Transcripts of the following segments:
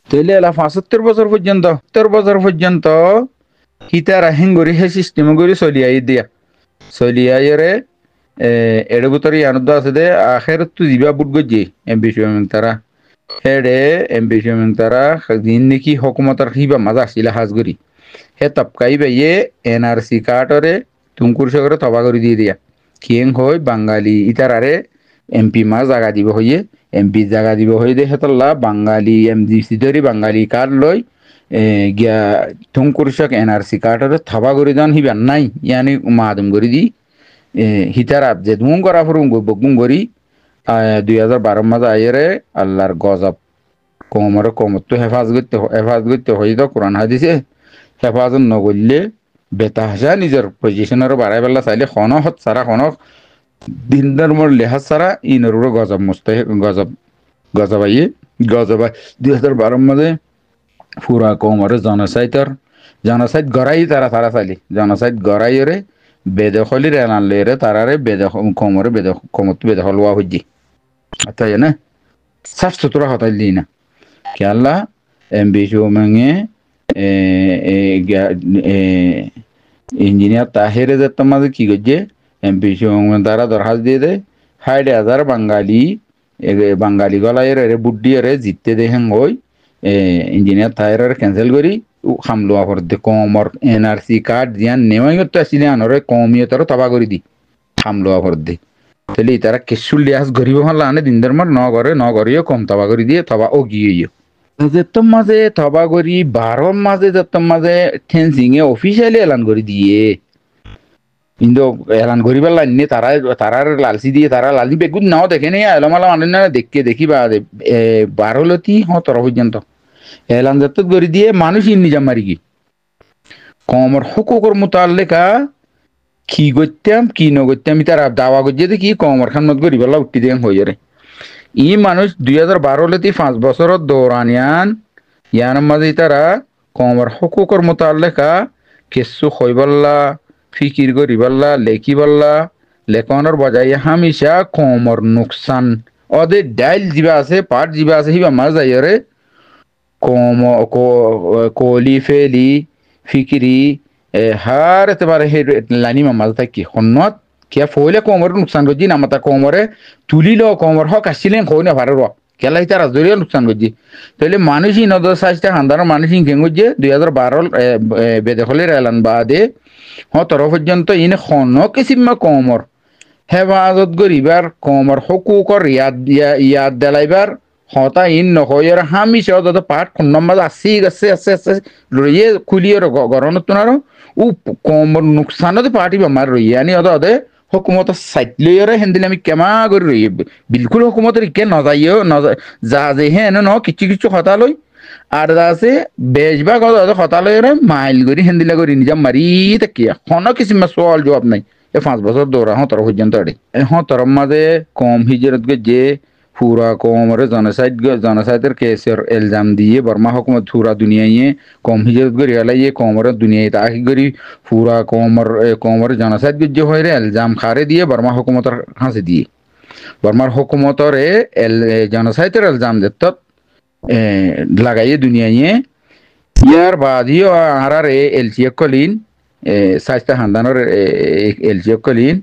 তাইলে এলা 75 বছর পর্যন্ত 70 বছর পর্যন্ত হিতারা হেঙ্গুরি হে সিস্টেম করে চলিয়াই দিয়া চলিয়াইরে এড়ে বুতরি আনন্দ আছে দে আখের তু দিবা বুট গজি এমপি তারা হেডে এমপি তারা দিন নাকি হকুমতার হিবা মাজা আসিলা হাজগুড়ি হে তপকাই বাইয়ে এনআরসি কার্ডরে তুমকুর সগরে তবা করে দিয়ে দিয়া কিং হই বাঙালি ইতারারে এমপি মা জাগা দিব হইয়ে এমপি জাগা দিব হই দে হেতল্লা বাঙালি এমজিসি ধরি বাঙালি কার্ড লই গিয়া তুমকুর সক এনআরসি কার্ডরে থবা করে দান হিবা নাই ইয়ানি মাদম করে দি হিতারা যে দুম করা ফুরুম বকুম করি 2012 মাঝে আইরে আল্লাহর গজব কোমরে কোমর হেফাজ করতে হইতো কোরআন হাদিসে হেফাজত নগরলে বেতা হাসা নিজের পজিশনের বাড়াই পেলা চাইলে হত সারা দিন ধর্মর লেহাজ সারা ইনর গজব মুস্তে গজব আইয়ে গজব 2012 মাঝে পুরা কোমরে জনসাইট গড়াই তারা চাইলে জনসাইট গড়াই রে বেদখলির এলানলে রে তারারে কোমরে বেদখল হওয়া হইজি তাই না সাফ সুতরা হতাই দি না কেলা এমবিসি মেঙে ইঞ্জিনিয়ার তাহেরে যেত মাঝে কি করছে এমপিসি তারা দরখাস্ত দিয়ে দেয় 60,000 বাঙালি গলায় রে বুদ্ধি রে জিততে দেখেন ওই ইঞ্জিনিয়ার তাহের ক্যান্সেল করি হামলো আফর দে কমর এনআরসি কার্ড দিয়ান নেওয়াই করতে আসলে আনরে কমিয়তারও তবা করে দি হামলো আফর দে তাহলে তারা কেশুল লিয়াস গরিব হল আনে দিন ধর্মার ন করিও কম তবা করে দিয়ে তবা ও গিয়ে যেতম মাঝে থবা করি 12 মাঝে যেতম মাঝে ঠেনসিংয়ে অফিসিয়ালি এলান করে দিয়ে কিন্তু এলান করিবার লাইনে তারার লালসি দিয়ে তারা লালসি বেগুন নাও দেখে নেই এলমালা মানে না দেখিবা 12 পর্যন্ত এলান যত করে দিয়ে মানুষ নিজাম মারি কি কমর হুকুকর মোতালেকা কি করতাম কি নগরতাম তারা দাওয়া করছে কি কমর খান মত গরিবাল্লা উঠি দিয়ে হয়ে যারে ই মানুষ 2012 5 বছরের দৌরানিয়ান ইয়ার মাঝে তারা কমর হুকুকর মোতালেকা কেসু হইবাল্লা ফিকির করিবাল্লা লেখিবাল্লা লেখনের বজাই হামিশা কমর নুকসান ওদের ডাইল যিবা আছে পাট যিবা আছে হিবা মাঝ যাইরে কলি ফেলি ফিকিরি হার এতেবারে হে লাইনি মামাজ থাকি হন্নত কিয়া ফইলে কোমর নুকসান করছি না মাতা কোমরে তুলিল কোমর হক আসছিলেন কই না পারে কেলা ইতার আজরিয়া নুকসান করছি তাহলে মানুষই নজর সাইজটা হান্দার মানুষই কেন করছে 2012 বেদখলের এলান বাদে তরফ পর্যন্ত ইনে খন কিসিমা কোমর হেফাজত গরিবার কোমর হকুকর ইয়াদ দেলাইবার হতা ইন নহয়ের হামিশা যত পাঠ খন্ডমাজ আছে রইয়ে খুলিয়ে গরনত তোনার ও কোমর নুকসানতে পার্টি বেমার রইয়ে আনি অদে হকুমত সাইটলিয়রে হেন্দিলে আমি কেমা করে রইয়ে বিলকুল হকুমতের কে নজাইও যা যে হেন ন কিছু হতা লই আর আছে বেশভাগ হতা লইরে মাইল করি হেন্দিলা করি নিজাম মারি তাকিয়া হন কিসিমা সওয়াল জবাব নাই 5 বছর দৌড়া হতর পর্যন্ত হতর মাঝে কম হিজরত যে পুরা কোমরে জনসাইটের কেসের এলজাম দিয়ে বর্মা হুকুমত পুরা দুনিয়ায় কম হিজরত করি এলাইয়ে কোমরের দুনিয়ায় তাকি করি পুরা কোমর জনসাইট যে হয় এলজাম খারে দিয়ে বর্মা হুকুমতের হাসে দিয়ে বর্মার হুকুমতর জনসাইটের এলজাম যেত লাগাইয়ে দুনিয়ায় ইয়ার বাদিও আহার এলসিএ কলিন সাইস্তা হান্দানোর এলসিএ কলিন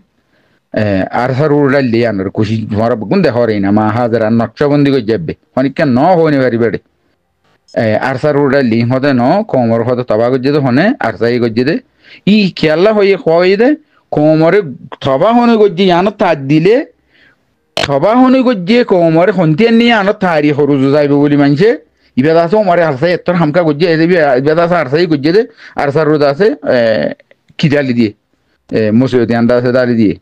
আর সারুড়াল লিয়ানোর খুশি ভরা গুন দেখরে না মা হাজার নকশবন্দি করে যাবে অনেকটা ন হইনি পারি বেড়ে আর সারুড়াল লি হতে ন কোমর হতে তবা করছে তো হনে আর সাই করছে দে ই খেয়াল্লা হয়ে খোয়াই দে কোমরে থবা হনে করছে আনত তার দিলে থবা হনে করছে কোমরে হন্তিয়ান নিয়ে আনত তারি সরু যাইবে বলি মানছে ইবেদ আছে ওমারে আরসাই এত হামকা করছে ইবেদ আছে আরসাই করছে দে আর সারুদ আছে খিদালি দিয়ে মুসিবতি আন্দা আছে দালি দিয়ে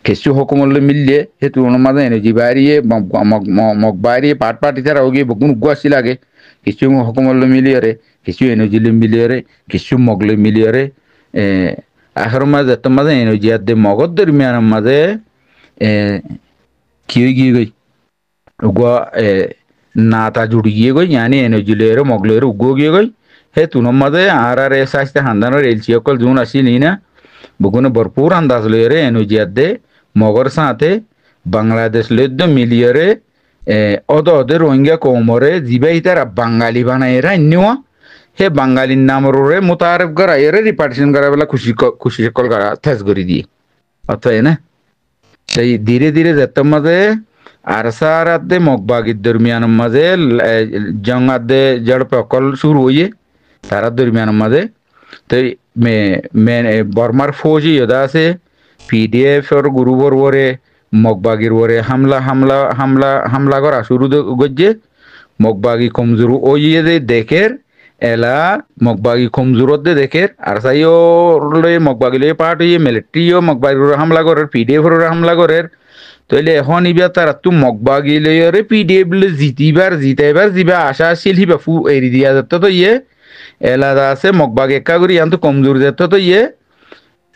কিছু হুকুমলে মিললে হেতু মাঝে এনার্জি বাড়িয়ে মগ বাড়িয়ে পাট ইতারা হোক বকুন গুয়াশি লাগে কিছু হুকুমলে মিলিয়ে কিছু এনার্জি মিলিয়ে কিছু মগলে মিলিয়ে আখের মাঝে এত মাঝে এনার্জি আর দে মগর দরমিয়ানের মাঝে কি গিয়ে গই উগুয়া না তা জুড়ি গিয়ে গই ইয়ানি এনার্জি লেরে মগলের উগো গিয়ে গই হে তুনম মাঝে আর সাইজতে হান্দানোর এলসি অকল জুন আসি নি না বগুনে ভরপুর আন্দাজ লইরে এনুজিয়াত দে মগর সাথে বাংলাদেশ লদ্য মিলিয়রে ওদের রোহিঙ্গা কমরে জিবাই তারা বাঙালি বানায় রান্নিওয়া হে বাঙালির নামরে মোতারফ করা এর রিপার্টিশন করা বেলা খুশি কল করা থেস করে দিয়ে অর্থাৎ না সেই ধীরে ধীরে যেত মাঝে আর সারাতে মগবাগির দরমিয়ান মাঝে জঙ্গাদে জড় প্রকল শুরু হইয়ে তারা দরমিয়ান মাঝে তো বর্মার ফৌজি ইয়োদা আছে পিডিএফ এর গুরু বরবরে মগবাগির বরে হামলা হামলা হামলা হামলা করা শুরু গজ্জে মগবাগি কমজোর ওইয়ে দে দেখের এলা মগবাগি কমজোরত দে দেখের আর সাইও লয়ে মগবাগি লয়ে পার্ট হইয়ে মিলিটারিও মগবাগির হামলা করার পিডিএফ এর হামলা করার তাইলে এখন ইবা তারা তো মগবাগি লয়ে পিডিএফ জিতাইবার যিবা আশা আছিল হিবা ফু এরি দিয়া যেত তো ইয়ে এলাদা আছে মগবাগ একা করি ইয়ান তো কমজোর যেত তো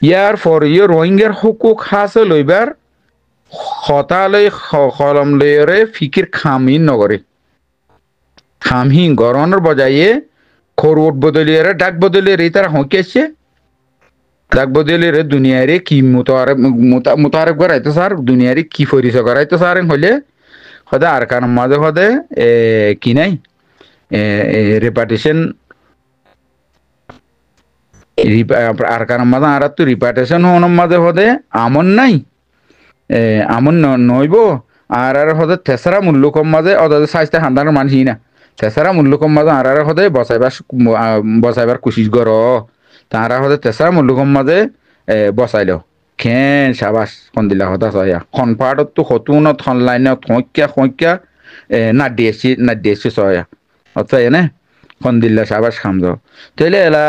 ইয়ার ফর ইয়ে রোহিঙ্গার হুকুক হাসে লইবার হতালয় কলম লয়রে ফিকির খামিন নগরে খামহি গরনের বজায়ে খরোট বদলিয়ে ডাক বদলিয়ে তারা হঁকেছে ডাক বদলিয়ে দুনিয়ারে কি মোতারেফ করাইতো স্যার দুনিয়ারে কি পরিচয় করাইতো স্যার হলে সদে আর কার মাঝে সদে কি নাই রেপার্টেশন আর কারণ মাঝে আর তো রিপার্টেশন হওয়ার মাঝে হদে আমন নাই আমন নইব আর হদে তেসরা মূল্য কম মাঝে ওদের সাইজটা হান্দানোর মানসি না তেসরা মূল্য কম মাঝে আর হদে বসাইবার কুশিস কর তারা হদে তেসরা মূল্য কম মাঝে বসাইল খেন সাবাস দিলা হতা সয়া খন পাহাড়ত তো হতুনত খন লাইনত খঁক্যা নাডিয়েছি সয়া অর্থাৎ এনে দিল্লা সাবাস খামদ তাইলে এলা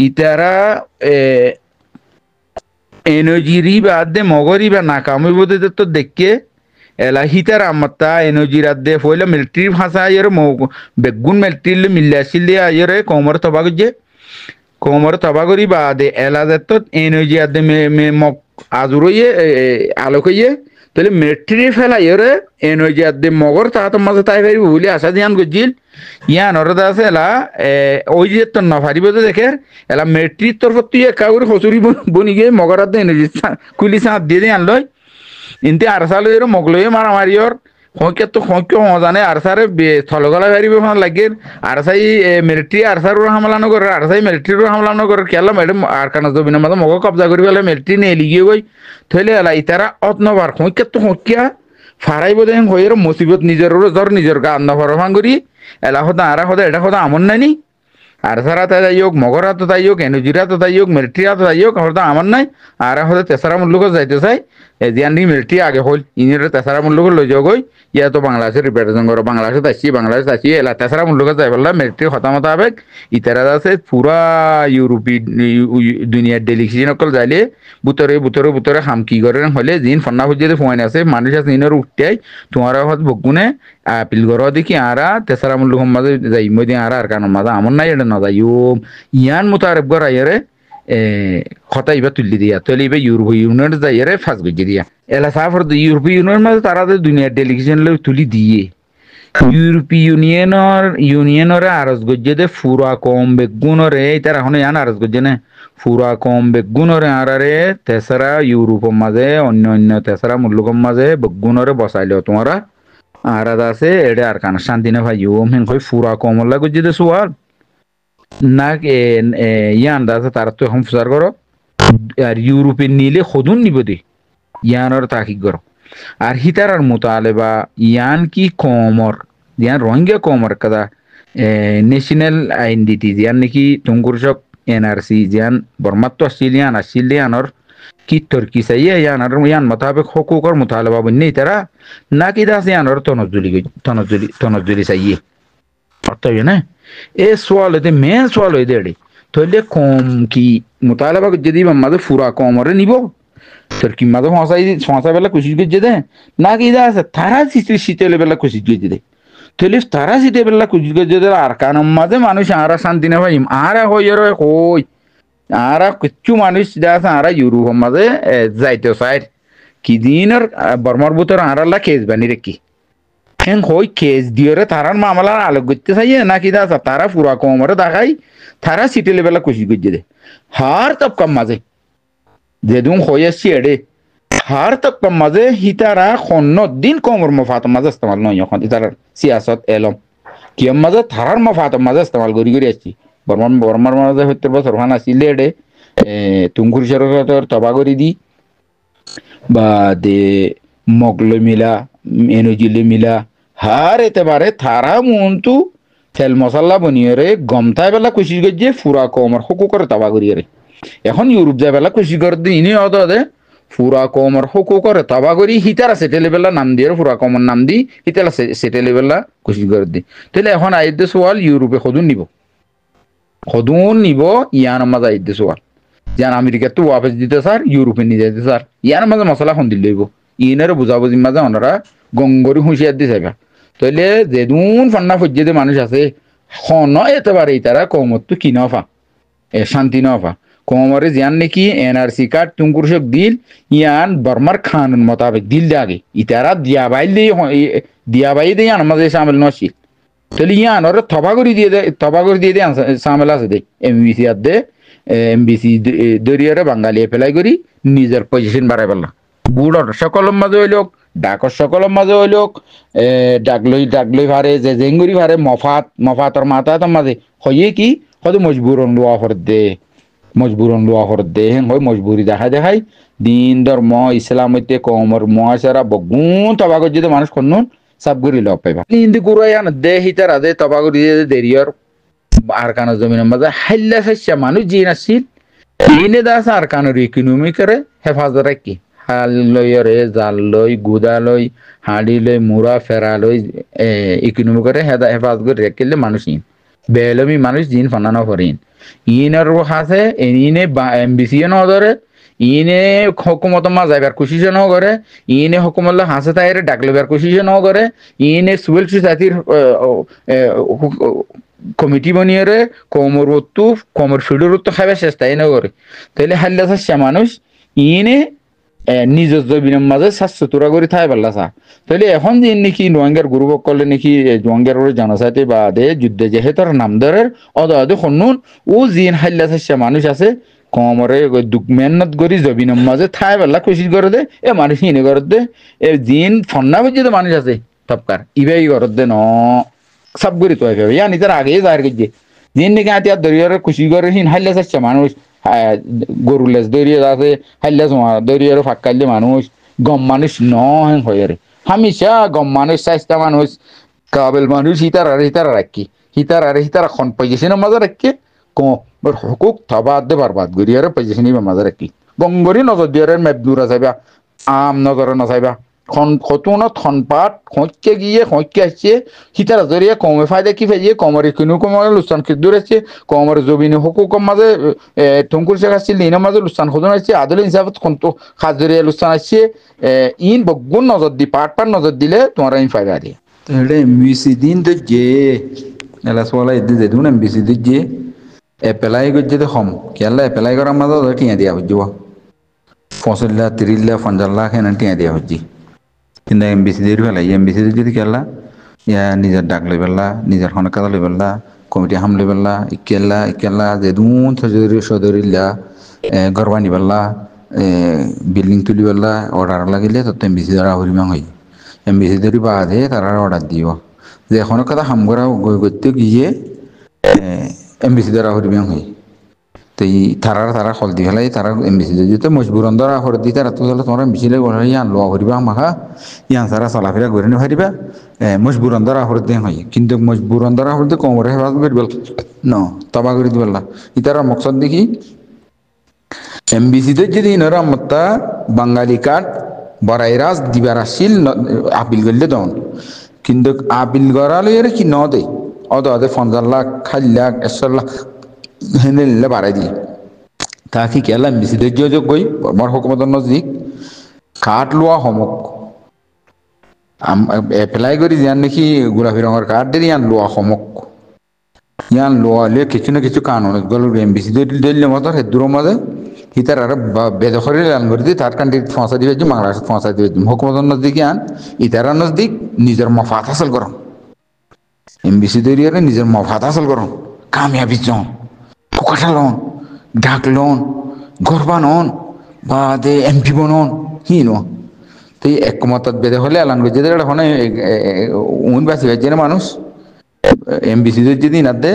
ইতারা এনজিরি বাদে মগরি বা নাকামি বোধে তো দেখে এলা হিতার আমাত্তা এনজির আদে ফইলে মিলিটারি ভাষা আয়ের বেগুন মিলিটারি মিল্লে আসিল আয়ের কোমর তবাগরি বাদে এলা তো এনজি আদে মগ আজুরইয়ে আলোকইয়ে তাহলে মিলিটারি ফেলা এরে এনজি আদে মগর তাহার মাঝে তাই পারিব বলে আশা দিয়ান গজিল ইয়ান অরদা আছে এলা ওই যে তোর নফারিব যে দেখে এলা মিলিটারির তরফ তুই একা করে হচুরি বনি গিয়ে মগর আদে এনজি কুলি চাঁদ দিয়ে আনলয় ইনতে আরসা লইর মগ লইয়ে মারামারিয়র হঁকে তো হঁকে জানে আরসারে স্থলগলা হারিব লাগে আরসাই মিলিটারি আরসার হামলা নগরের আরসাই মিলিটারির হামলা নগরের খেলা ম্যাডাম আর কানা জবিনের মাঝে মগ কবজা করি পেলে মিলিটারি নিয়ে লিগিয়ে গই থইলে এলা ইতারা অতনবার হঁকে তো হঁকিয়া ফারাইব দেন হইয়ের মুসিবত নিজের গা আন্না ফরফাং করি এলা হতা আরা হতা এটা হতা আমন নাইনি আর সারা তাই হোক মগরা তো তাই হোক এনজিরা তো তাই হোক মিলিটারি তো তাই হোক হতা আমার নাই আর হতে তেসরা মূল্যক যাইতে চাই জিয়ান মিলিটারি আগে হল ইনের তেসরা মূল্যক লই যাও গই ইয়া তো বাংলাদেশের রিপ্রেজেন্টেশন করো বাংলাদেশ আসছি এলা তেসরা মূল্যক যাই বললাম মিলিটারি হতা মোতাবেক ইতারা আছে পুরা ইউরোপী দুনিয়ার ডেলিগেশন অকল যাইলে বুতরে হামকি করে হলে জিন ফন্না ফুজিয়ে ফোন আছে মানুষ আছে ইনের উঠতে তোমার হত বগুনে আপিল করো দেখি আরা তেসরা মূল্যক মাঝে যাই মই দিন আর কারণ মাঝে আমন নাই এটা না যাই ইয়ান মোতারেফ করা ইয়ারে হতা ইবা তুলি দিয়া তাহলে ইবা ইউরোপীয় ইউনিয়ন যাইয়ারে ফাঁস গজি দিয়া এলা সাফর ইউরোপীয় ইউনিয়ন মাঝে তারা দুনিয়ার ডেলিগেশন লই তুলি দিয়ে ইউরোপীয় ইউনিয়নরে আরজ গজ্জে দে ফুরা কম বেগুনরে তারা এখন ইয়ান আরজ গজ্জে না ফুরা কম বেগুনরে আরারে তেসরা ইউরোপের মাঝে অন্য তেসরা মূল্যকম মাঝে বেগুনরে বসাইলেও তোমারা আরাদ আছে এটা আর কানা শান্তি না ভাই ওম হেন কই ফুরা কম লাগো যদি সোয়াল না ইয়ান দাসে তার তো এখন ফুসার করো আর ইউরোপের নিলে খদুন নিব দে ইয়ানর তাকিক করো আর হিতার আর মোতালেবা ইয়ান কি কমর ইয়ান রোহিঙ্গা কমর কাদা ন্যাশনাল আইডেন্টিটি ইয়ান নাকি তুমকুরসক এনআরসি ইয়ান বর্মাত্র অস্ট্রেলিয়ানর কি তুর্কি চাইয়ে ইয়ানর ইয়ান মোতাবেক হকুকর মোতালেবা বন্যে তারা না কি দাস ইয়ানর তনজুলি চাইয়ে অর্থাৎ না এ সোয়াল হইতে মেন সোয়াল হইতে এডে তাহলে কম কি মোতালেবা যদি মাঝে ফুরা কমরে নিব তুর্কি মাঝে ফসাই বেলা কুশিস গিয়ে দে না কি দা আছে তারা শীতেলে বেলা কুশিস গিয়ে দে তাহলে তারা শীতে বেলা কুশিস গিয়ে দে আর কারণ মাঝে মানুষ আরা শান্তি না ভাই আরা হইয়ার কই আরা কিছু মানুষ আছে আরা ইউরোপ মাঝে যাইতে চাই কি দিনের বর্মার ভিতর আরাল্লা কেস বানি রেখি হ্যাঁ হই কেস দিয়ে তারার মামলার আলোক করতে চাইয়ে না কি দা তারা পুরা কমরে দেখাই তারা শীতেলে বেলা কুশিস গিয়ে দে হার তব কম মাঝে যেদুম হয়ে আসছি এডে har tak maze hitara khonnot din komor mafat maze istemal no yakon itara siyasat elom kiyam maze tharar mafat maze istemal gori achi বর্মার মাঝে 70 বছর ওখানে আসিলে এডে তুঙ্গুর সরকার তবাগরি দি বা দে মগলে মিলা এনজিলে মিলা হার এতেবারে থারা মন্তু তেল মশলা বনিয়ে গমথায় বেলা কুশি গিয়ে ফুরা কমর হকু করে তবাগরি রে এখন ইউরোপ যায় বেলা কুশি করে দি ইনি অত দে ফুরা কমর হকু করে তবাগরি হিতারা সেটেলে বেলা নাম দিয়ে ফুরা কমর নাম দি হিতালা সেটেলে বেলা কুশি করে দি তাহলে এখন আইতে সোয়াল ইউরোপে সদুন নিব ইয়ান মাঝে আইতে সোয়াল যেন আমেরিকা তো ওয়াপস দিতে স্যার ইউরোপে নিয়ে যেতে স্যার ইয়ার মাঝে মশলা খুন্দি লইব ইনের বুঝাবুঝির মাঝে ওনারা গঙ্গরি হুঁশিয়ার দিয়ে যাবে তাইলে যেদুন ফান্না ফজ্জেদে মানুষ আছে হন এতে পারে তারা কমত তো কি নফা শান্তি নফা কমরে জিয়ান নাকি এনআরসি কার্ড তুমকুরশক দিল ইয়ান বর্মার খানুন মোতাবেক দিল দে আগে ইতারা দিয়াবাই দিয়ে ইয়ান মাঝে সামিল নছিল তাহলে ইয়ান ওরা থবাগরি দিয়ে দে সামিল আছে দে এমবিসি আর দে এমবিসি দরিয়ারে বাঙালি এপ্লাই করি নিজের পজিশন বাড়াই পেলাম বুড়র সকলের মাঝে হইলক ডাকর সকলের মাঝে হইলক ডাকলই ভারে যে জেঙ্গুরি ভারে মফাতর মাতাতর মাঝে হইয়ে কি হয়তো মজবুরন লোয়া হর দে হেন হয় মজবুরি দেখাই দিন ধর্ম ইসলাম হইতে কমর মহাসারা বগুন তবাগর যদি মানুষ কন্নুন সাব করি লব পাইবা হিন্দি গুড়াই আন দে হিতার আদে তবাগরি দেরিয়র আরকানের জমিনের মাঝে হাইল্লা শস্য মানুষ জিন আসছিল ইনে দাস আরকানের ইকোনমিকেরে হেফাজত রাখি হাল লই রে জাল লই গুদা লই হাঁড়ি লই মুড়া ফেরা লই ইকোনমিকেরে হেফাজত করে রাখিলে মানুষ ইন বেলমি মানুষ জিন ফানানো করেন ইনের হাসে ইনে এমবিসি ন ধরে ইনে হকুমত মা যাইবার কোশিশ ন করে ইনে হকুমত হাসে তাইরে ডাকলবার কোশিশ ন করে ইনে সিভিল সোসাইটির কমিটি বনিয়ে কমর ফিডের তো খাইবে চেষ্টাই না করে তাইলে হাল্লা চাষা মানুষ ইনে নিজের জমিনের মাঝে স্বাস্থ্যতুরা করে থাই পারলা চা তাহলে এখন যে নাকি রোহিঙ্গার গ্রুপ করলে নাকি রোহিঙ্গার জনজাতি বাদে যুদ্ধে যেহেতু নাম ধরের অদাদে শুনুন ও জিন হাল্লা চাষা মানুষ আছে কমরে মেহনত করি জমিনের মাঝে থাই পারলা কোশিশ করে দে এ মানুষ ইনে করে দে এ জিন ফন্না বুঝে মানুষ আছে তপকার ইবাই করে দে ন সব করি তো ইয়ানি তার আগে যার গিয়ে দিন নাকি আতি আর দরিয়ার খুশি করে হিন হাইলে যাচ্ছে মানুষ গরু লেজ দরিয়া আছে হাইলে জমা দরিয়ার ফাঁকাইলে মানুষ গম মানুষ নহেন হয়ে রে হামিশা গম মানুষ স্বাস্থ্য মানুষ কাবেল মানুষ হিতার রাখি হিতার খন পজিশনের মাঝে রাখি হকুক থবা দে বারবাদ গরিয়ার পজিশনের মাঝে রাখি গঙ্গরি নজর দিয়ার মেবদুরা চাইবা আম নজরে নচাইবা খতুনত খনপাত খঁকে গিয়ে খঁকে আসছে হিতার জরিয়ে কমে ফায়দা কি ফেজিয়ে কমরে কিনু কমরে লুস্তান খিদুর আসছে কমরে জবিনে হকুকর মাঝে টঙ্কুর শেখ আসছে লিনের মাঝে লুস্তান খদন আসছে আদল হিসাবত খন্তু খাস জরিয়ে লুস্তান আসছে ইন বগুন নজর দি পাট নজর দিলে তোমার ইন ফায়দা দিয়ে তাহলে এমবিসি দিন তো যে এলাসওয়ালা এদি যেদুন এমবিসি দিন যে এপ্লাই করছে তো হম কেলা এপ্লাই করার মাঝে টিয়া দিয়া হচ্ছে 50 লাখ 30 লাখ 50 লাখ এনে টিয়া দিয়া হচ্ছে কিন্তু এমবিসি দিয়ে ফেলাই এমবিসি যদি কেলা ইয়া নিজের ডাক লই পেলা নিজের খনে কাজা লই পেলা কমিটি হাম লই পেলা ইকেলা যে দুন সদরিলা ঘর বানি পেলা বিল্ডিং তুলি পেলা অর্ডার লাগিলে তত এমবিসি দ্বারা হরিমাং হয় এমবিসি ধরি বাদে তারা অর্ডার দিব যে এখনো কথা হাম করা করতে গিয়ে এমবিসি দ্বারা হরিমাং হয় তো তারা হল দি ফেলাই তারা এমবিসি যদি মজবুরন দ্বারা হরে দি তারা তো তোমার এমবিসি ইয়ান লোয়া হরিবা মাখা ইয়ান সারা চলাফেরা করে নি ফারিবা মজবুরন দ্বারা হরে দিয়ে হয় কিন্তু মজবুরন দ্বারা হরে কমরে হেফাজত করি বেল ন তবা করে দিবেলা ইতারা মকসদ দেখি এমবিসিতে যদি ইনারা মত্তা বাঙালি কার্ড বড়াইরাজ দিবার আসিল আপিল করলে তখন কিন্তু আপিল করালে কি ন দে অদে 50 লাখ 60 লাখ 100 লাখ হেনে বাড়াই দিয়ে তাকে কেলা এমবিসি যোগ গই বর্মার হুকুমতের নজদিক কার্ড লোৱা সমক এপ্লাই করি যান নাকি গোলাপি রঙের কার্ড দিয়ে ইয়ান লোৱা সমক ইয়ান লোৱালে কিছু না কিছু কানুন গল এমবিসি দিলে মতো দূরের মাঝে হিতার আর বেদখরি লান করে দিয়ে তার কান্ট্রি ফসা দিয়ে বাংলাদেশ ফসা দিয়ে হুকুমতের নজদিক ইয়ান ইতারা নজদিক নিজের মফাত হাসিল করো এমবিসি দরিয়ারে নিজের মফাত হাসিল করো কামিয়াবি জন পোকাটা লোন ডাক লোন ঘর বানন বা দে এমপি বনন হিনো তো একমত বেদে হলে এলান করছে ওখানে উন বাসি হয়েছে না মানুষ এমবিসি যদি না দে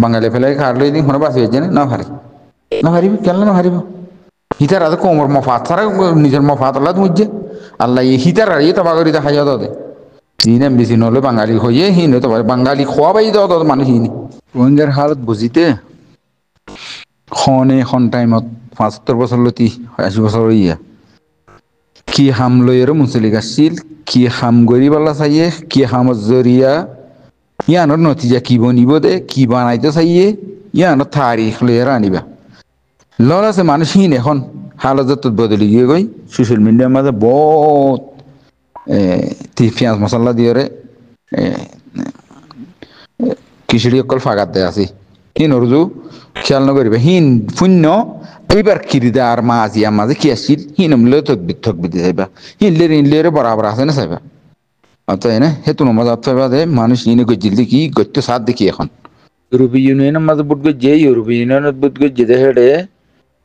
বাঙালি ফেলে খার লই দিন বাসি হয়েছে না ভারি না হারিব কেন না হারিব হিতার আদে কোমর মফাত ছাড়া নিজের মফাত আল্লাহ বুঝছে আল্লাহ হিতার আর ইয়ে তবা করি দেখা যাও দে হিন এমবিসি নহলে বাঙালি হইয়ে হিন তো বাঙালি খোয়া পাই দাও তো মানুষ হিনি রোহিঙ্গার হালত বুঝিতে খনে খন টাইমত 75 বছর লতি 80 বছর ইয়া কি হাম লইয়েরও মুসলিক আসছিল কি হাম গরিবাল্লা চাইয়ে কি হামত জরিয়া ইয়ানোর নতিজা কি বনিব দে কি বানাইতে চাইয়ে ইয়ানোর তারিখ লইয়ের আনিবা লল আছে মানুষ হিন এখন হালত বদলি গিয়ে গই সোশ্যাল মিডিয়ার মাঝে বহুত পেঁয়াজ মশলা দিয়ে খিচুড়ি অকল ফাগাত দে আছে হিন অরজু খেয়াল নকরিবা হিন শূন্য এইবার কিরিদা আর মাঝি মাঝে কি আসছিল হিন মলে থকবিদ যাইবা হিনলে বরাবর আছে না চাইবা তাই না সেইটো নমাজ চাইবা দে মানুষ ইনে গজিল দেখি গত্য সাত দেখি এখন ইউরোপীয় ইউনিয়নের মাঝে বুট গজে ইউরোপীয় ইউনিয়নের বুট গজে দে হেডে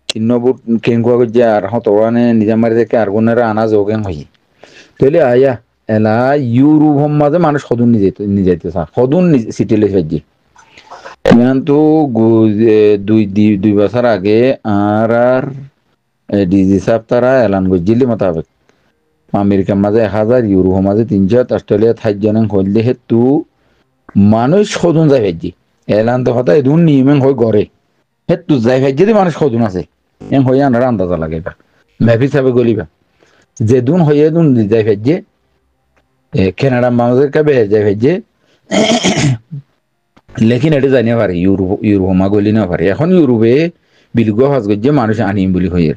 চিহ্ন বুট কেঙ্কুয়া গজে আর হতওয়ানে নিজামারি থেকে আর গুণেরা আনা যোগেন হই তাহলে আয়া এলা ইউরোপ মাঝে মানুষ সদুন নিজাইতে চা সদুন সিটিলে ফেজি তো 2 বছর আগে আর ডিজি সাহেব তারা এলান করছিল মোতাবেক আমেরিকার মাঝে 1000 ইউরোপ মাঝে 300 অস্ট্রেলিয়া 60 জন হইলে হেতু মানুষ সদুন যাই ফেজি এলান তো হতা এদুন নিয়মেন হয়ে গড়ে হেতু যাই ফেজি মানুষ সদুন আছে এম হয়ে আনার আন্দাজা লাগে ম্যাপ হিসাবে গলিবা যেদুন হয়ে দুন যাই ফেজি কানাডা বাংলাদেশ কে বেহে যাই ফেজি লেকিন এটা জানিয়ে পারে ইউরোপ মা গলি না পারে এখন ইউরোপে বিলুগ হাজ গজ্জে মানুষ আনিম বলি হয়ে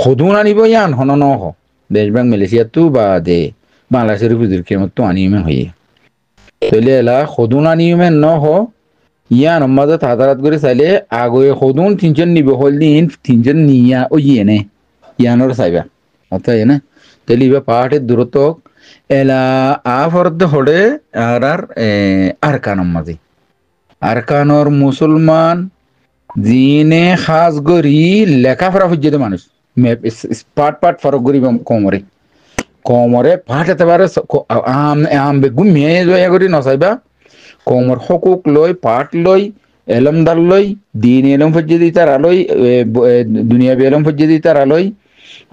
সদুন আনিব ইয়ান হন ন হ দেশ ব্যাংক মালয়েশিয়া তো বা দে বাংলাদেশের পুজোর কেমন তো আনিমেন হয়ে তাহলে এলা সদুন আনিমেন ন হ ইয়ান মাঝে তাতারাত করে চাইলে আগে সদুন 300 নিব হল দিন 300 নিয়া ও ইয়ে নে ইয়ানোর চাইবা অতাই না তাহলে ইবা পাহাড়ের দূরত্ব এলা আফরদ হড়ে আর আরকানম মাঝে আরকানর মুসলমান জিনে খাস গরি লেখাপড়া হচ্ছে মানুষ পাট ফরক গরি কমরে পাট একেবারে আম বেগুন মেয়ে জয়া করি নচাইবা কমর হকুক লই পাট লই এলমদার লই দিন এলম ফজ্জে দি তার আলই দুনিয়া এলম ফজ্জে দি তার আলই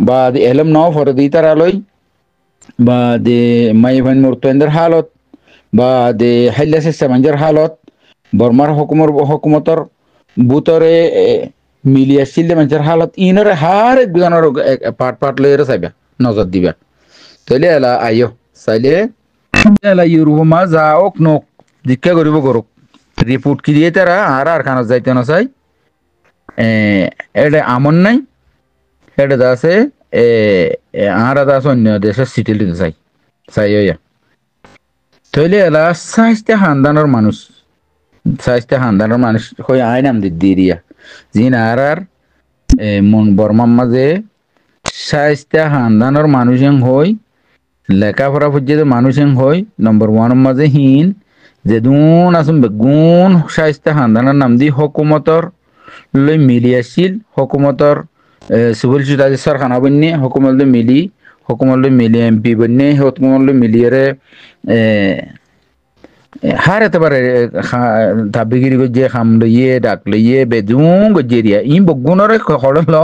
বা এলম নাও ফর দি তার আলই বা দে মাই ভাই মরতোয়েন্দ্র হালত বা দে হাইলা সেসামাঞ্জার হালত বর্মার হকুমতর বুতরে মিলি আসছিল মানুষের হালত ইনরে হার একজনের পাট লইরে চাইবা নজর দিবা তাইলে এলা আইও চাইলে এলা ইউরোপ মা যাওক নক জিজ্ঞা করিব করুক রিপোর্ট কি দিয়ে তারা আর খানত যাইতে না চাই এটা আমন নাই এটা আছে আর আছে অন্য দেশের সিটিল দিতে চাই তাইলে এলা সাইজতে হান্দানোর মানুষ হয়ে আইন আম দিয়া জিন আর মন বর্মার মাঝে সাইজতে হান্দানোর মানুষ হই লেখাপড়া পর্যন্ত মানুষ হই নম্বর 1 মাঝে হিন যেদুন আসুন বেগুন সাইজতে হান্দানোর নাম দি হকুমতর লই মিলি আসছিল হকুমতর সিভিল সোসাইটি সরখানা বন্যে হকুমত লই মিলি এমপি বন্যে হকুমত লই মিলিয়ে হার এতেবারে দাবিগিরি গজিয়ে খাম লইয়ে ডাক লইয়ে বেদুন গজিয়ে দিয়া ই বগুনরে হড়ল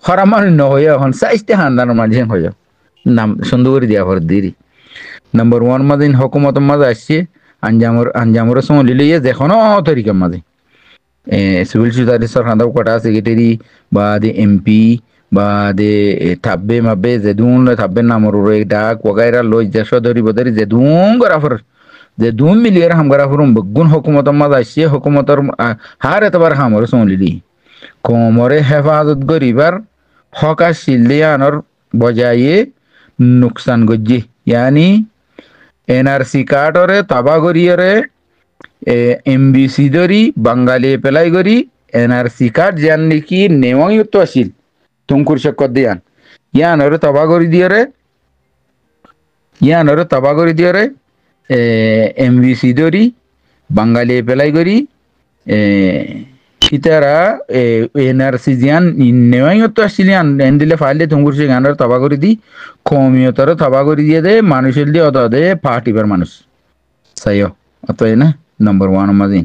খরা মানুষ নহয়ে এখন সাইজতে হান্দানোর মানুষ হয়ে নাম সুন্দর করে দিয়া ভর দিরি নম্বর 1 মাঝে হকুমতের মাঝে আসছে আঞ্জামর সঙ্গে লইয়ে যেখন তরিকার মাঝে সিভিল সোসাইটি সরকার কটা সেক্রেটারি বা দে এমপি বা দে থাব্বে মাব্বে যেদুন থাব্বে নামর ডাক ওগাইরা লই যেশ ধরিব ধরি যেদুন করা ফর যেদুন মিলিয়ে হাম করা ফুরুম বগুন হকুমতের মাঝে আসছে হকুমতর হার এতবার হামর সঙ্গে কোমরে হেফাজত করিবার হক আসছিল আনর বজায়ে নুকসান গজ্জি ইয়ানি এনআরসি কার্ডরে তাবা গরিয়রে এমবিসি ধরি বাঙালি পেলাই করি এনআরসি কার্ড যান নাকি নেওয়াই তো আসিল তুমকুর চক্কর দিয়ান ইয়ানরে তাবা করি দিয়রে এমবিসি ধরি বাঙালি পেলাই করি ইতারা এনআরসি জিয়ান নেওয়াইতো আসছিলেন এন্ডিলে ফাইলে তুমগুরছি গানের তবা করে দি কমিয়তর তবা করে দিয়ে দে মানুষের দিয়ে অত দে পার্টিবার মানুষ সাইও অত না নম্বর ওয়ান মাঝে